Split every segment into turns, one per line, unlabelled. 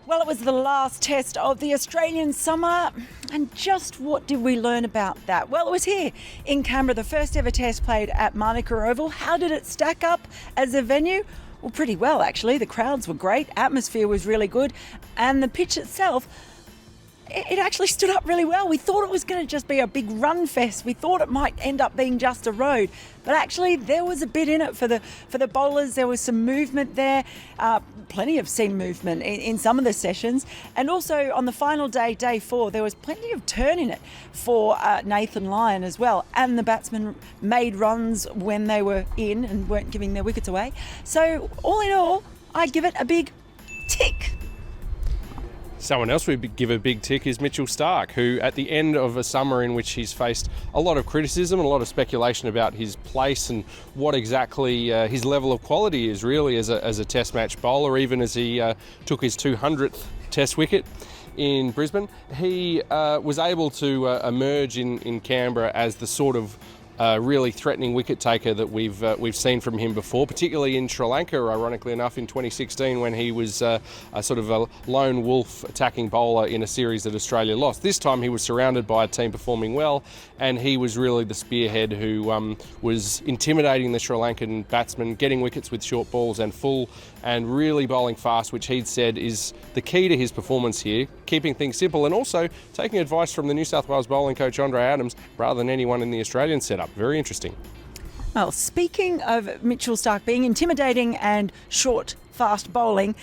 Well, it was the last test of the Australian summer, and just what did we learn about that? Well, it was here in Canberra, the first ever test played at Manuka Oval. How did it stack up as a venue? Well, pretty well, actually. The crowds were great, atmosphere was really good, and the pitch itself, it actually stood up really well. We thought it was going to just be a big run fest. We thought it might end up being just a road, but actually there was a bit in it for the bowlers. There was some movement there, plenty of seam movement in some of the sessions, and also on the final day, day 4, there was plenty of turn in it for Nathan Lyon as well, and the batsmen made runs when they were in and weren't giving their wickets away. So all in all, I'd give it a big tick.
Someone else we'd give a big tick is Mitchell Starc, who at the end of a summer in which he's faced a lot of criticism and a lot of speculation about his place and what exactly his level of quality is really as a test match bowler, even as he took his 200th test wicket in Brisbane, he was able to emerge in Canberra as the sort of really threatening wicket taker that we've seen from him before, particularly in Sri Lanka, ironically enough, in 2016 when he was a sort of a lone wolf attacking bowler in a series that Australia lost. This time he was surrounded by a team performing well, and he was really the spearhead who was intimidating the Sri Lankan batsmen, getting wickets with short balls and full, and really bowling fast, which he'd said is the key to his performance here, keeping things simple and also taking advice from the New South Wales bowling coach Andre Adams rather than anyone in the Australian setup. Very interesting.
Well, speaking of Mitchell Starc being intimidating and short, fast bowling,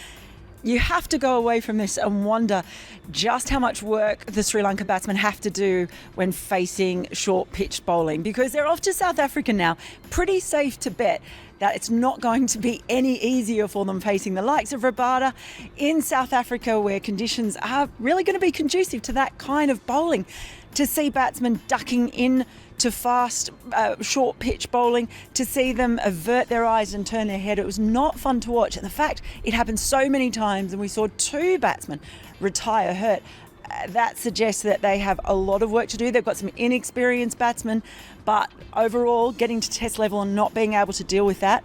you have to go away from this and wonder just how much work the Sri Lanka batsmen have to do when facing short-pitched bowling, because they're off to South Africa now. Pretty safe to bet that it's not going to be any easier for them facing the likes of Rabada in South Africa, where conditions are really going to be conducive to that kind of bowling. To see batsmen ducking in to fast, short pitch bowling, to see them avert their eyes and turn their head, it was not fun to watch. And the fact it happened so many times, and we saw 2 batsmen retire hurt, that suggests that they have a lot of work to do. They've got some inexperienced batsmen, but overall, getting to test level and not being able to deal with that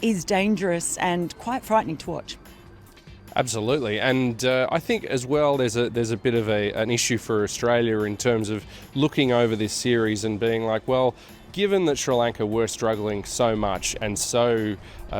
is dangerous and quite frightening to watch.
Absolutely, and I think as well there's a bit of an issue for Australia in terms of looking over this series and being like, well, given that Sri Lanka were struggling so much and so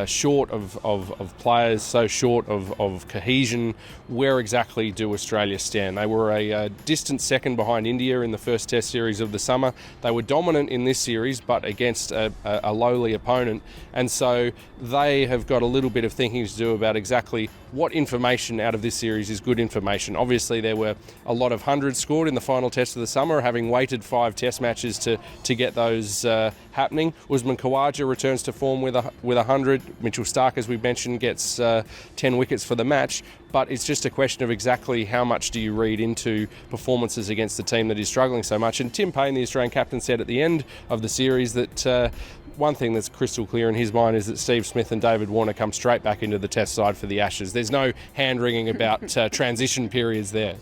short of players, so short of cohesion, where exactly do Australia stand? They were a distant second behind India in the first test series of the summer. They were dominant in this series, but against a lowly opponent. And so they have got a little bit of thinking to do about exactly what information out of this series is good information. Obviously, there were a lot of hundreds scored in the final test of the summer, having waited 5 test matches to get those happening. Usman Khawaja returns to form with 100. Mitchell Starc, as we mentioned, gets 10 wickets for the match, but it's just a question of exactly how much do you read into performances against the team that is struggling so much. And Tim Paine, the Australian captain, said at the end of the series that one thing that's crystal clear in his mind is that Steve Smith and David Warner come straight back into the test side for the Ashes. There's no hand-wringing about transition periods there.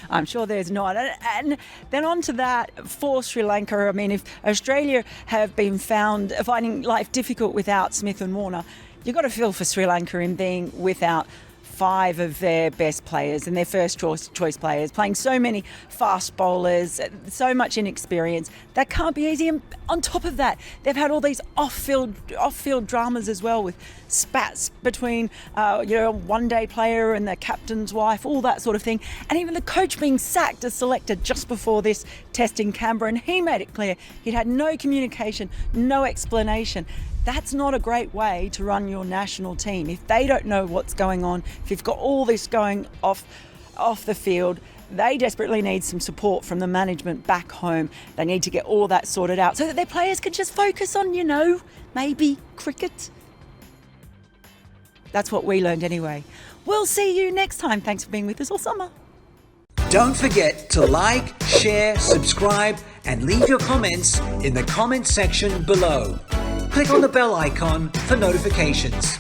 I'm sure there's not. And then on to that, for Sri Lanka, I mean, if Australia have been found finding life difficult without Smith and Warner, you've got to feel for Sri Lanka in being without 5 of their best players and their first choice players, playing so many fast bowlers, so much inexperience. That can't be easy. And on top of that, they've had all these off-field dramas as well, with spats between one-day player and the captain's wife, all that sort of thing. And even the coach being sacked as selector just before this test in Canberra, and he made it clear he'd had no communication, no explanation. That's not a great way to run your national team. If they don't know what's going on, if you've got all this going off the field, they desperately need some support from the management back home. They need to get all that sorted out so that their players can just focus on, maybe cricket. That's what we learned anyway. We'll see you next time. Thanks for being with us all summer.
Don't forget to like, share, subscribe, and leave your comments in the comment section below. Click on the bell icon for notifications.